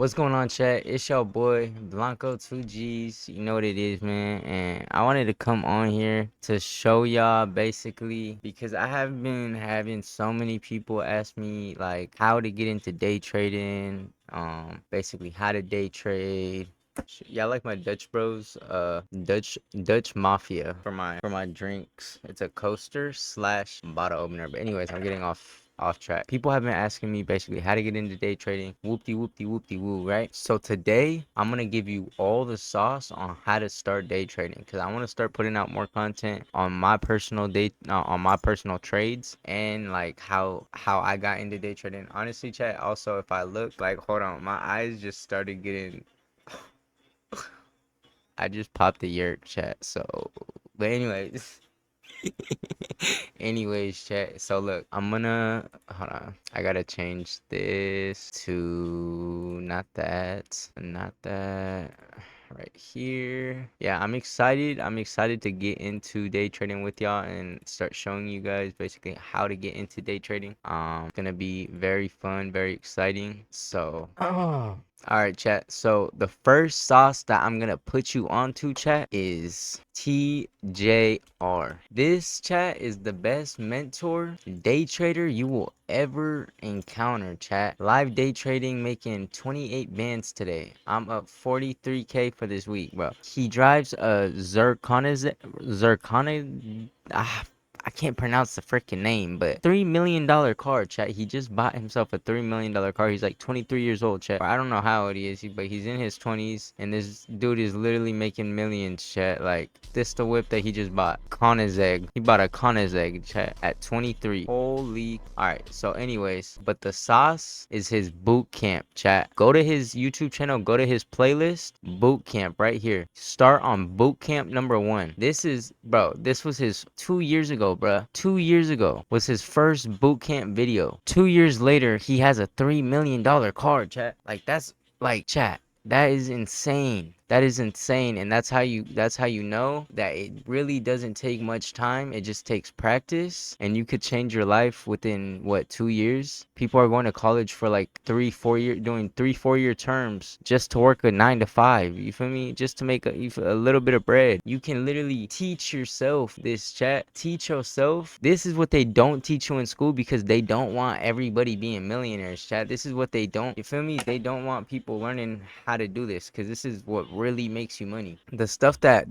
What's going on, chat? It's your boy Blanco 2Gs. You know what it is, man. And I wanted to come on here to show y'all basically because I have been having so many people ask me like how to get into day trading, basically how to day trade. Y'all like my Dutch Bros, Dutch Mafia for my drinks. It's a coaster slash bottle opener. But anyways, I'm getting off track. People have been asking me basically how to get into day trading. Whoopty whoopty whoopty woo, right? So today I'm gonna give you all the sauce on how to start day trading because I want to start putting out more content on my personal on my personal trades and like how I got into day trading. Honestly, chat. Also, if I look like, hold on, my eyes just started getting. I just popped the yerk, chat. So, but anyways. Anyways, chat. So look, I'm gonna hold on. I gotta change this to not that. Right here. Yeah, I'm excited. I'm excited to get into day trading with y'all and start showing you guys basically how to get into day trading. It's gonna be very fun, very exciting. So, all right, chat. So the first sauce that I'm gonna put you onto, chat, is TJR. This chat is the best mentor day trader you will ever encounter, chat. Live day trading, making 28 bands today. I'm up 43K for this week, bro. He drives a Zirconiz. I can't pronounce the freaking name, but $3 million car, chat. He just bought himself a $3 million car. He's like 23 years old, chat. I don't know how old he is, but he's in his 20s, and this dude is literally making millions, chat. Like, this the whip that he just bought. Koenigsegg. He bought a Koenigsegg, chat, at 23. Holy. Alright, so anyways, but the sauce is his boot camp, chat. Go to his YouTube channel, go to his playlist, boot camp right here. Start on boot camp #1. This is, bro, this was his 2 years ago, bro. 2 years ago was his first boot camp video. 2 years later, he has a $3 million car, chat. Like, that's, like, chat. That is insane. That is insane, and that's how you know that it really doesn't take much time. It just takes practice, and you could change your life within what, 2 years. People are going to college for like 3-4 year, doing 3-4 year terms just to work a 9 to 5. You feel me? Just to make a little bit of bread. You can literally teach yourself this, chat. Teach yourself. This is what they don't teach you in school because they don't want everybody being millionaires, chat. This is what they don't. You feel me? They don't want people learning how to do this because this is what really makes you money. The stuff that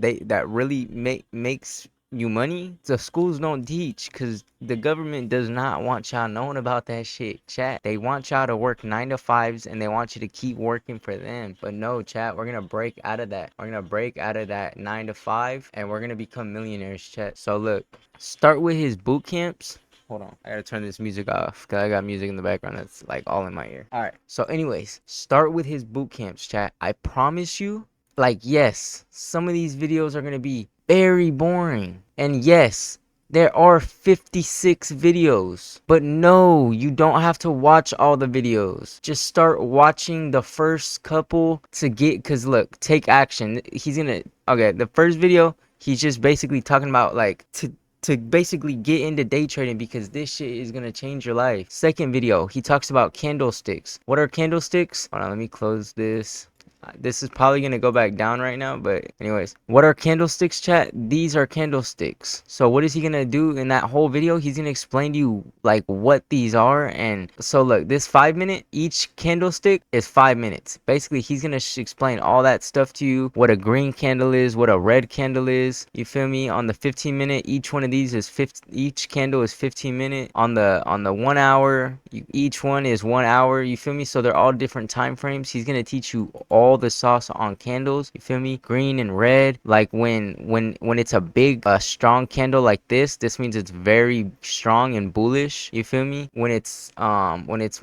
really makes you money, the schools don't teach because the government does not want y'all knowing about that shit, chat. They want y'all to work 9 to 5s and they want you to keep working for them. But no, chat, we're gonna break out of that. We're gonna break out of that 9 to 5 and we're gonna become millionaires, chat. So look, start with his boot camps. Hold on, I gotta turn this music off because I got music in the background that's like all in my ear. All right, so anyways, start with his boot camps, chat. I promise you, like, yes, some of these videos are gonna be very boring, and yes, there are 56 videos, but no, you don't have to watch all the videos. Just start watching the first couple to get, because look, take action. He's gonna, okay, the first video, he's just basically talking about like to basically get into day trading because this shit is gonna change your life. Second video, he talks about candlesticks. What are candlesticks? Hold on, let me close this. This is probably gonna go back down right now, but anyways, what are candlesticks, chat? These are candlesticks. So what is he gonna do in that whole video? He's gonna explain to you like what these are. And so look, this 5 minute, each candlestick is 5 minutes. Basically, he's gonna explain all that stuff to you, what a green candle is, what a red candle is, you feel me? On the 15 minute, each one of these is each candle is 15 minutes. On the 1 hour, each one is 1 hour, you feel me? So they're all different time frames. He's gonna teach you all the sauce on candles, you feel me? Green and red, like when it's a big strong candle like this means it's very strong and bullish, you feel me? When it's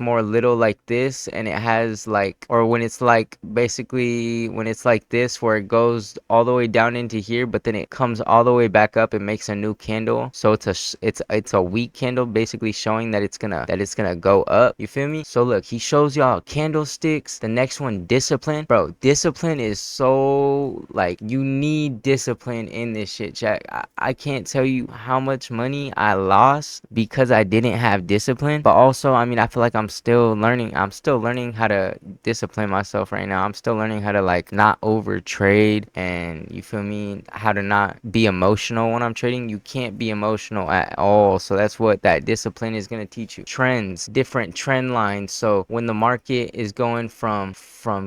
more little like this and it has like, or when it's like basically when it's like this where it goes all the way down into here but then it comes all the way back up and makes a new candle, so it's a weak candle, basically showing that it's gonna go up, you feel me? So look, he shows y'all candlesticks. The next one, discipline. Bro, bro, discipline is so, like, you need discipline in this shit, chat. I can't tell you how much money I lost because I didn't have discipline. But also, I mean, I feel like I'm still learning. I'm still learning how to discipline myself right now. I'm still learning how to, like, not over trade, and you feel me, how to not be emotional when I'm trading. You can't be emotional at all. So that's what that discipline is going to teach you. Trends, different trend lines. So when the market is going from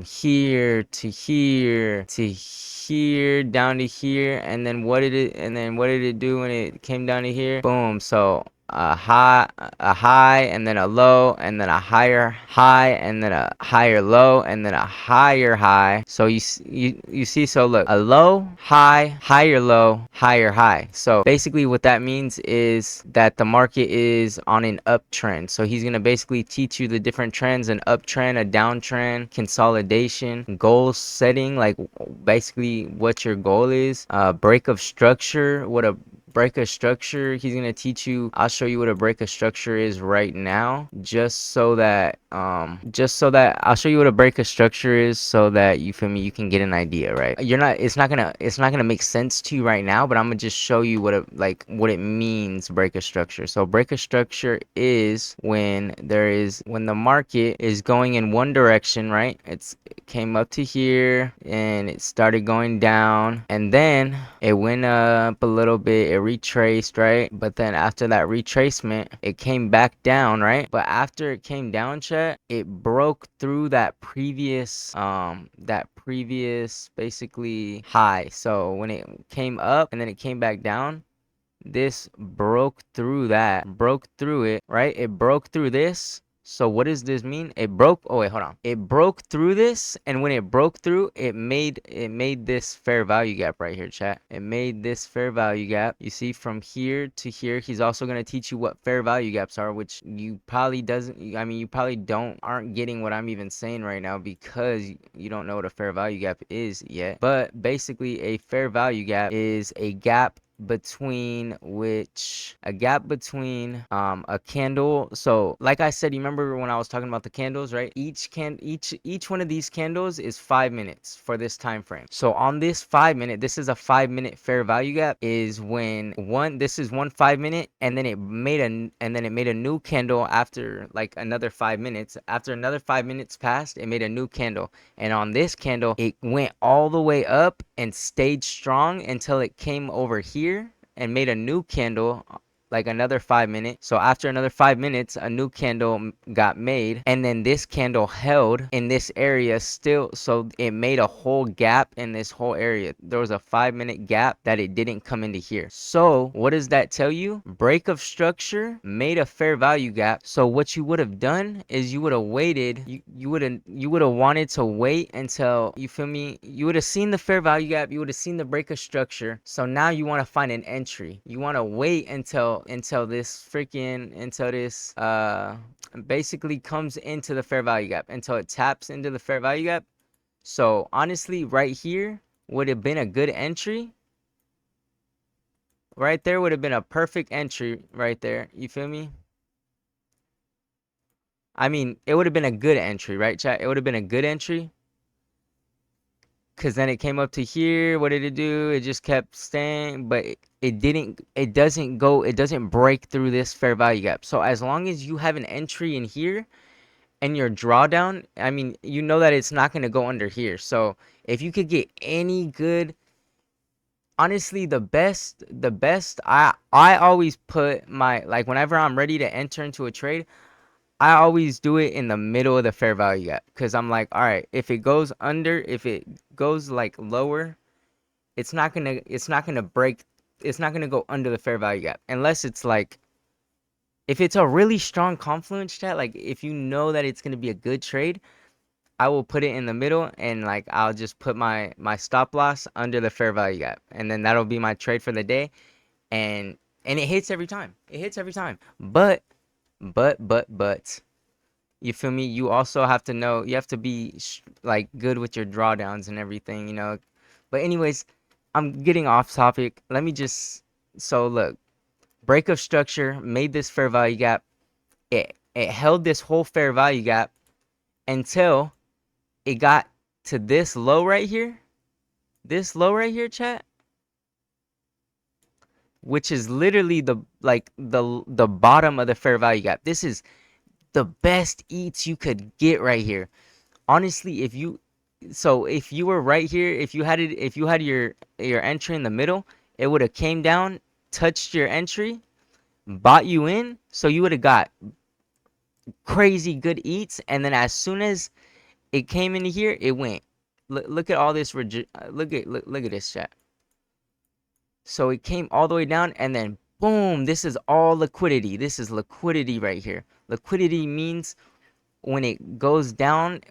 here to here to here down to here, and then what did it do when it came down to here? Boom. So a high and then a low and then a higher high and then a higher low and then a higher high. So you see, so look, a low, high, higher low, higher high. So basically what that means is that the market is on an uptrend. So he's going to basically teach you the different trends: an uptrend, a downtrend, consolidation, goal setting, like basically what your goal is, break of structure, what a break of structure. He's gonna teach you. I'll show you what a break of structure is right now, just so that I'll show you what a break of structure is, so that you feel me, you can get an idea, right? You're not it's not gonna make sense to you right now, but I'm gonna just show you what it means, break of structure. So break of structure is when the market is going in one direction, right? It came up to here and it started going down, and then it went up a little bit, it retraced, right? But then after that retracement, it came back down, right? But after it came down, chat, it broke through that previous basically high. So when it came up and then it came back down, this broke through it, right? It broke through this. So what does this mean? Oh wait, hold on. It broke through this, and when it broke through, it made this fair value gap right here, chat. It made this fair value gap. You see, from here to here. He's also going to teach you what fair value gaps are, which you probably aren't getting what I'm even saying right now, because you don't know what a fair value gap is yet. But basically, a fair value gap is a gap between a candle. So like I said, you remember when I was talking about the candles, right? Each one of these candles is 5 minutes for this time frame. So on this 5 minute, this is a 5 minute fair value gap, is when this is 1 5 minute, and then it made a new candle after like another 5 minutes. After another 5 minutes passed, it made a new candle, and on this candle it went all the way up and stayed strong until it came over here and made a new candle, like another 5 minutes. So after another 5 minutes, a new candle got made, and then this candle held in this area still. So it made a whole gap in this whole area. There was a 5 minute gap that it didn't come into here. So what does that tell you? Break of structure made a fair value gap. So what you would have done is you would have waited. You would have wanted to wait until, you feel me, you would have seen the fair value gap, you would have seen the break of structure. So now you want to find an entry. You want to wait until this basically comes into the fair value gap, until it taps into the fair value gap. So honestly, right here would have been a good entry. Right there would have been a perfect entry right there. You feel me? I mean, it would have been a good entry, right, chat? It would have been a good entry. Because then it came up to here. What did it do? It just kept staying, but it doesn't break through this fair value gap. So as long as you have an entry in here and your drawdown, I mean, you know that it's not going to go under here. So if you could get any good, honestly, the best, I always put my, like, whenever I'm ready to enter into a trade, I always do it in the middle of the fair value gap, because I'm like, all right, if it goes like lower, it's not gonna go under the fair value gap, unless it's like, if it's a really strong confluence, chat, like if you know that it's gonna be a good trade, I will put it in the middle, and like I'll just put my stop loss under the fair value gap, and then that'll be my trade for the day, and it hits every time. It hits every time. But you feel me? You also have to know, you have to be like good with your drawdowns and everything, you know. But anyways, I'm getting off topic. Let me just, so look, break of structure made this fair value gap. It held this whole fair value gap until it got to this low right here, chat, which is literally the like the bottom of the fair value gap. This is the best eats you could get right here. Honestly, if you were right here, if you had your entry in the middle, it would have came down, touched your entry, bought you in, so you would have got crazy good eats, and then as soon as it came into here, it went. Look at all this. Look at this chat. So it came all the way down, and then boom. This is all liquidity. This is liquidity right here. Liquidity means when it goes down,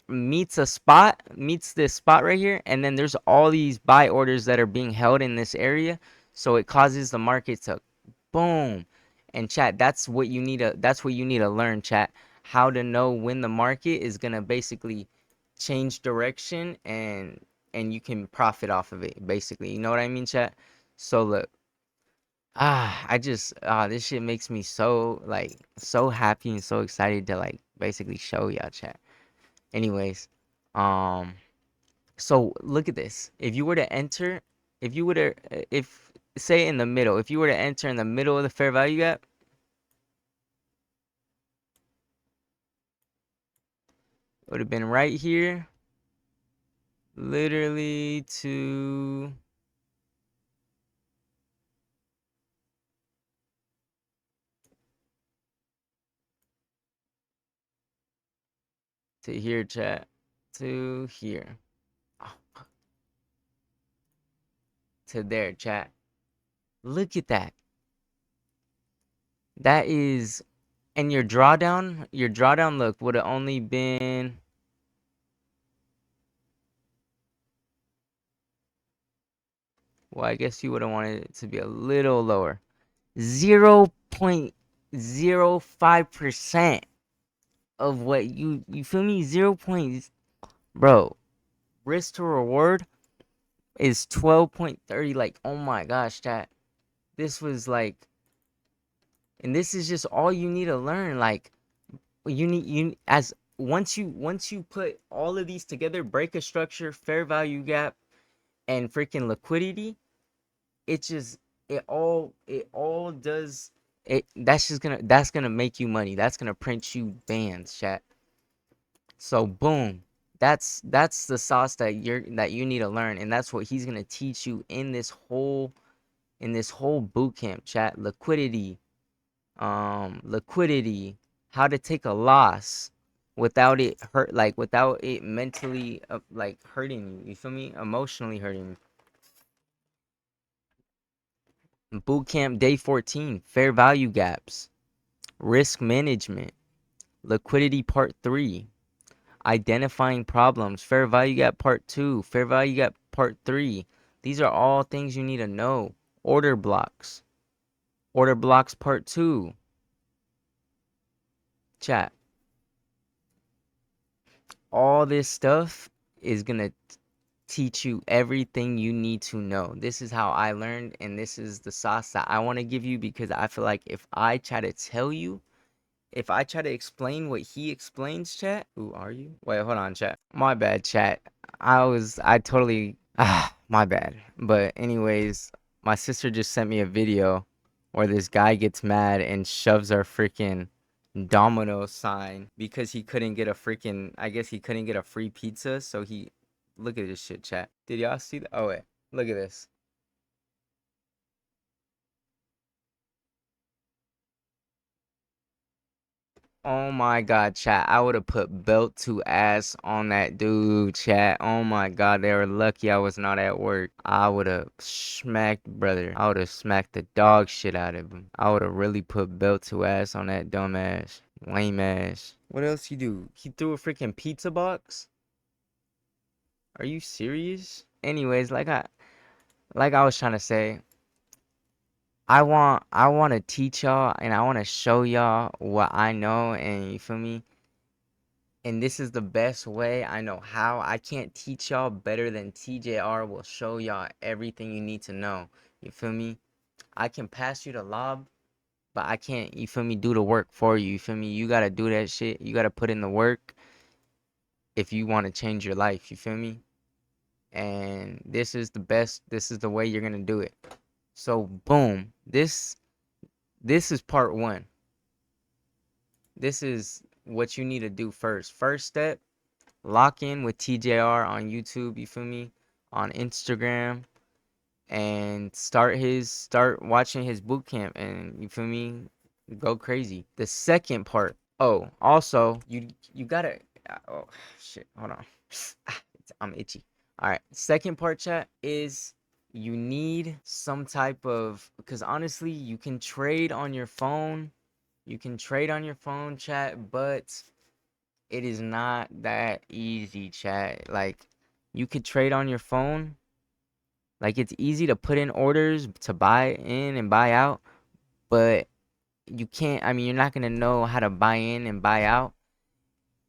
meets this spot right here, and then there's all these buy orders that are being held in this area, so it causes the market to boom. And chat, that's what you need to learn, chat, how to know when the market is gonna basically change direction, and you can profit off of it, basically. You know what I mean, chat? So look, this shit makes me so like so happy and so excited to like basically show y'all, chat. Anyways, um, so look at this. If you were to enter, if you were to, if say in the middle, if you were to enter in the middle of the fair value gap, it would have been right here, literally to here, chat, to here, oh, to there, chat. Look at that. That is, and your drawdown look would have only been, well, I guess you would have wanted it to be a little lower. 0.05% of what you feel me? 0. Bro, risk to reward is 12.30. Like, oh my gosh, chat. This was like, and this is just all you need to learn. Like, you as once you put all of these together, break a structure, fair value gap, and freaking liquidity, it just it all does it. That's gonna make you money. That's gonna print you bands, chat. So boom, that's the sauce that you need to learn, and that's what he's gonna teach you in this whole boot camp, chat. Liquidity, how to take a loss without it mentally like hurting you. You feel me? Emotionally hurting you. Boot camp day 14, fair value gaps, risk management, liquidity part 3. Identifying problems, fair value gap part 2, fair value gap part 3. These are all things you need to know. Order blocks part 2. Chat, all this stuff is gonna teach you everything you need to know. This is how I learned, and this is the sauce that I want to give you, because I feel like if I try to tell you, if I try to explain what he explains, chat. Who are you? Wait, hold on, chat. My bad, chat. I totally, my bad. But anyways, my sister just sent me a video where this guy gets mad and shoves our freaking domino sign because he couldn't get a freaking, I guess he couldn't get a free pizza. So look at this shit, chat. Did y'all see that? Oh, wait, look at this. Oh my god, chat. I would have put belt to ass on that dude, chat. Oh my god, they were lucky I was not at work. I would have smacked, brother. I would have smacked the dog shit out of him. I would have really put belt to ass on that dumb ass. Lame ass. What else he do? He threw a freaking pizza box? Are you serious? Anyways, like I was trying to say, I want to teach y'all, and I want to show y'all what I know, and you feel me? And this is the best way I know how. I can't teach y'all better than TJR will show y'all everything you need to know. You feel me? I can pass you the lob, but I can't, you feel me, do the work for you. You feel me? You gotta do that shit. You gotta put in the work. if you want to change your life, you feel me? And this is the best, this is the way you're gonna do it. So boom, this is part one. This is what you need to do first. First step, lock in with TJR on YouTube, you feel me? On Instagram, and start watching his boot camp, and you feel me, go crazy. The second part, oh, also you gotta oh shit, hold on. I'm itchy. All right, second part, chat, is you need some type of, because honestly you can trade on your phone, chat, but it is not that easy, chat. Like, you could trade on your phone. Like, it's easy to put in orders to buy in and buy out, but you can't, I mean, you're not going to know how to buy in and buy out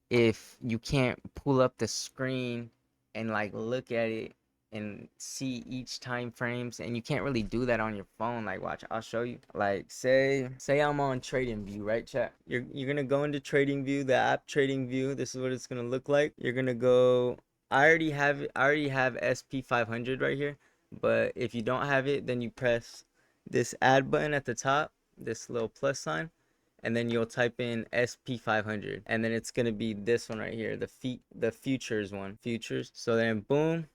if you can't pull up the screen and like look at it and see each time frames, and you can't really do that on your phone. Like, watch, I'll show you. Like, say I'm on trading view, right, chat? You're gonna go into trading view, the app trading view. This is what it's gonna look like. You're gonna go, I already have it. I already have SP500 right here, but if you don't have it, then you press this add button at the top, this little plus sign, and then you'll type in SP500, and then it's gonna be this one right here, the futures one, futures. So then boom,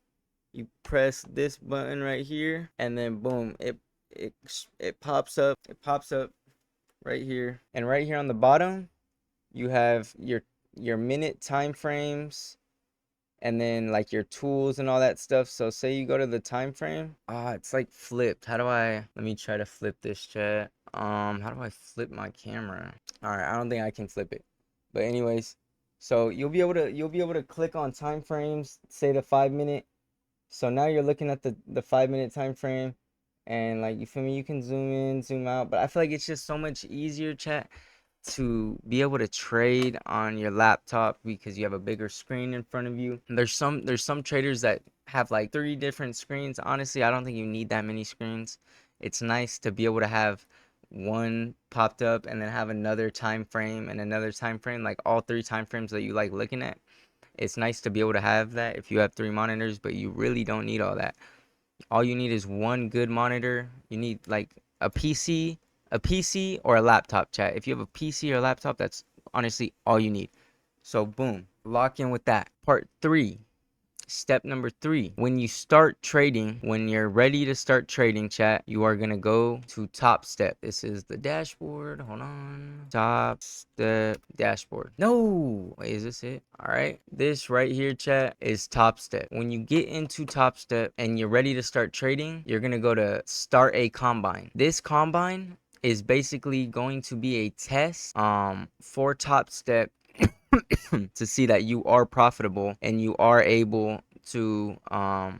you press this button right here, and then boom, it pops up. It pops up right here, and right here on the bottom, you have your minute time frames, and then like your tools and all that stuff. So say you go to the time frame. It's like flipped. How do I, let me try to flip this, chat. How do I flip my camera? All right, I don't think I can flip it. But anyways, so you'll be able to click on time frames, say the 5 minute. So now you're looking at the 5 minute time frame, and like, you feel me, you can zoom in, zoom out, but I feel like it's just so much easier, chat, to be able to trade on your laptop because you have a bigger screen in front of you. There's some traders that have like 3 different screens. Honestly, I don't think you need that many screens. It's nice to be able to have one popped up and then have another time frame and another time frame, like all 3 time frames that you like looking at. It's nice to be able to have that if you have 3 monitors, but you really don't need all that. All you need is one good monitor. You need like a PC or a laptop, chat. If you have a PC or a laptop, that's honestly all you need. So boom, lock in with that. Part 3. Step number 3, when you start trading, when you're ready to start trading, chat, you are going to go to top step. This is the dashboard. Hold on. Top step dashboard. No, wait, is this it? All right. This right here, chat, is top step. When you get into top step and you're ready to start trading, you're going to go to start a combine. This combine is basically going to be a test for top step to see that you are profitable and you are able to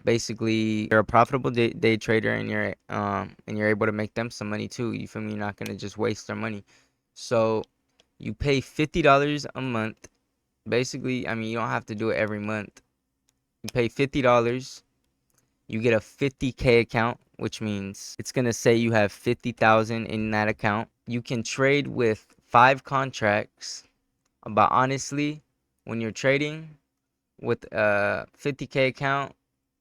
basically, you're a profitable day trader, and you're able to make them some money too. You feel me? You're not gonna just waste their money. So you pay $50 a month. Basically, I mean, you don't have to do it every month. You pay $50. You get a 50K account, which means it's gonna say you have 50,000 in that account. You can trade with 5 contracts. But honestly, when you're trading with a 50K account,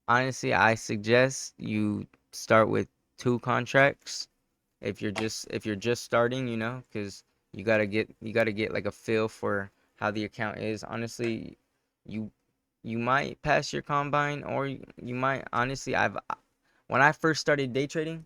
honestly, I suggest you start with 2 contracts if you're just starting, because you gotta get like a feel for how the account is. Honestly, you you might pass your combine, or you might, honestly, when I first started day trading,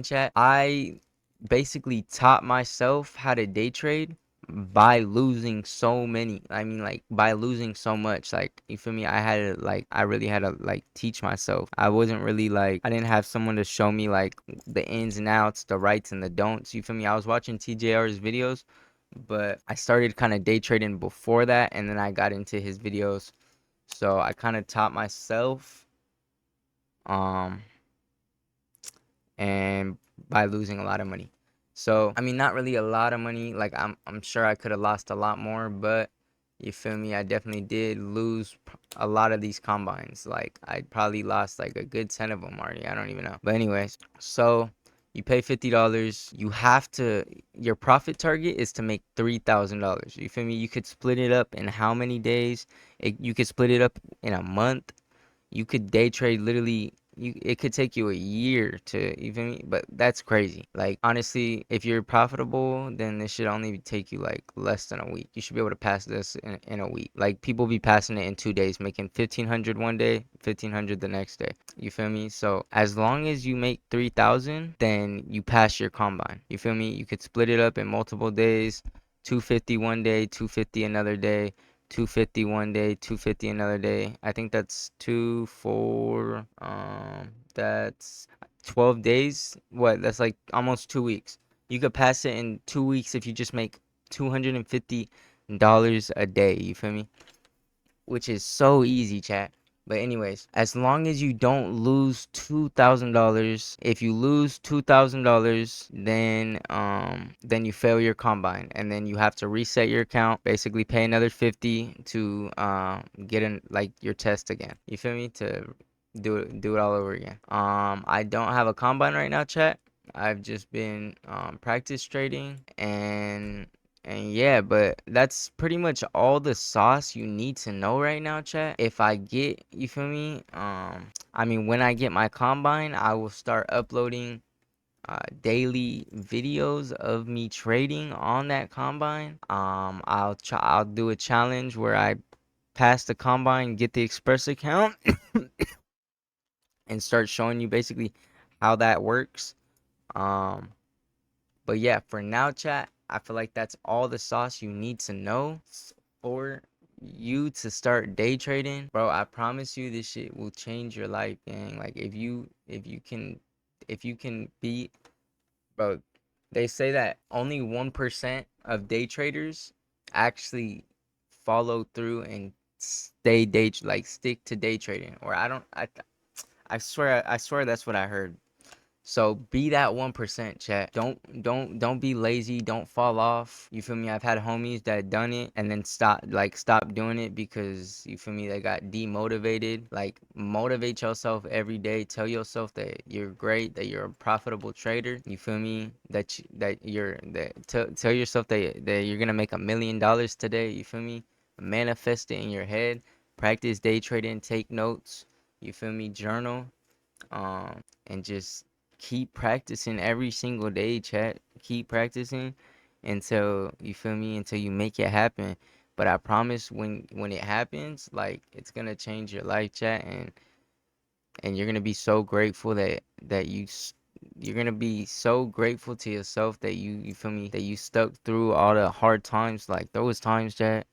chat, I basically taught myself how to day trade by losing so many. I mean, like, by losing so much. Like, you feel me? I really had to like teach myself. I wasn't really like, I didn't have someone to show me like the ins and outs, the rights and the don'ts. You feel me? I was watching TJR's videos, but I started kind of day trading before that, and then I got into his videos. So I kind of taught myself. Um, and by losing a lot of money. So, I mean, not really a lot of money. Like, I'm sure I could have lost a lot more, but you feel me? I definitely did lose a lot of these combines. Like, I probably lost like a good 10 of them already. I don't even know. But anyways, so You pay $50. You have to, your profit target is to make $3,000. You feel me? You could split it up in how many days? You could split it up in a month. You could day trade literally. It could take you a year to even, but that's crazy. Like honestly, if you're profitable, then this should only take you like less than a week. You should be able to pass this in a week. Like people be passing it in 2 days, making 1,500 one day, 1,500 the next day. You feel me? So as long as you make 3,000, then you pass your combine. You feel me? You could split it up in multiple days, 250 one day, 250 another day. 250 one day, 250 another day. I think that's 2, 4, that's 12 days. What? That's like almost 2 weeks. You could pass it in 2 weeks if you just make $250 a day. You feel me? Which is so easy, chat. But anyways, as long as you don't lose $2,000, if you lose $2,000, then you fail your combine, and then you have to reset your account. Basically, pay another 50 to get in like your test again. You feel me? To do it all over again. I don't have a combine right now, chat. I've just been practice trading and yeah, but that's pretty much all the sauce you need to know right now, chat. If I get, you feel me? I mean, when I get my combine, I will start uploading daily videos of me trading on that combine. I'll do a challenge where I pass the combine, get the express account, and start showing you basically how that works. Um, But yeah, for now, chat, I feel like that's all the sauce you need to know for you to start day trading. Bro, I promise you this shit will change your life, gang. Like if you can beat, bro, they say that only 1% of day traders actually follow through and stick to day trading. Or I swear that's what I heard. So be that 1%, chat. Don't be lazy. Don't fall off. You feel me? I've had homies that done it and then stop doing it because you feel me, they got demotivated. Like motivate yourself every day. Tell yourself that you're great, that you're a profitable trader. You feel me? Tell yourself that you're gonna make $1 million today. You feel me? Manifest it in your head. Practice day trading. Take notes. You feel me? Journal and just keep practicing every single day, chat. Keep practicing until you feel me, until you make it happen. But I promise when it happens, like it's gonna change your life, chat, and you're gonna be so grateful you're gonna be so grateful to yourself that you feel me, that you stuck through all the hard times, like those times, chat.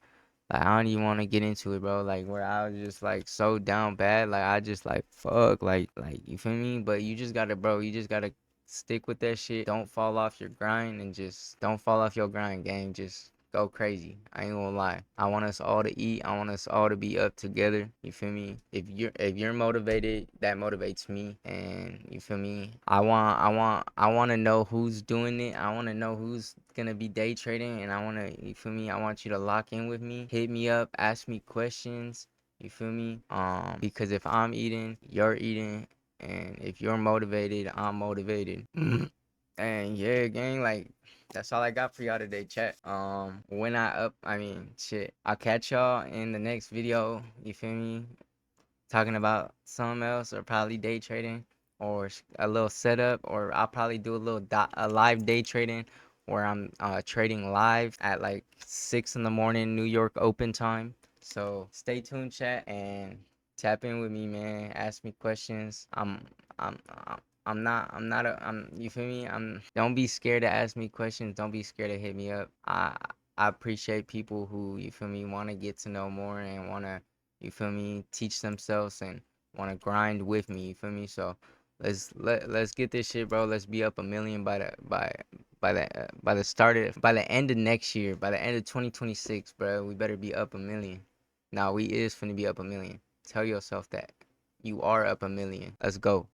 Like I don't even want to get into it, bro. Like where I was just like so down bad. Like I just like fuck. Like you feel me? But you just gotta, bro. You just gotta stick with that shit. Don't fall off your grind and just don't fall off your grind, gang. Just go crazy. I ain't gonna lie. I want us all to eat. I want us all to be up together. You feel me? If you're motivated, that motivates me. And you feel me? I want to know who's doing it. I want to know who's gonna be day trading, and you feel me? I want you to lock in with me. Hit me up. Ask me questions. You feel me? Because if I'm eating, you're eating, and if you're motivated, I'm motivated. And yeah, gang, like that's all I got for y'all today, chat. I mean, shit. I'll catch y'all in the next video. You feel me? Talking about something else, or probably day trading, or a little setup, or I'll probably do a live day trading where I'm trading live at like 6 in the morning New York open time. So stay tuned, chat, and tap in with me, man. Ask me questions. I'm you feel me? Don't be scared to ask me questions. Don't be scared to hit me up. I appreciate people who, you feel me, want to get to know more and want to, you feel me, teach themselves and want to grind with me. You feel me? So let's get this shit, bro. Let's be up 1 million by the end of next year, by the end of 2026, bro. We better be up 1 million. Now we is finna be up 1 million. Tell yourself that you are up 1 million. Let's go.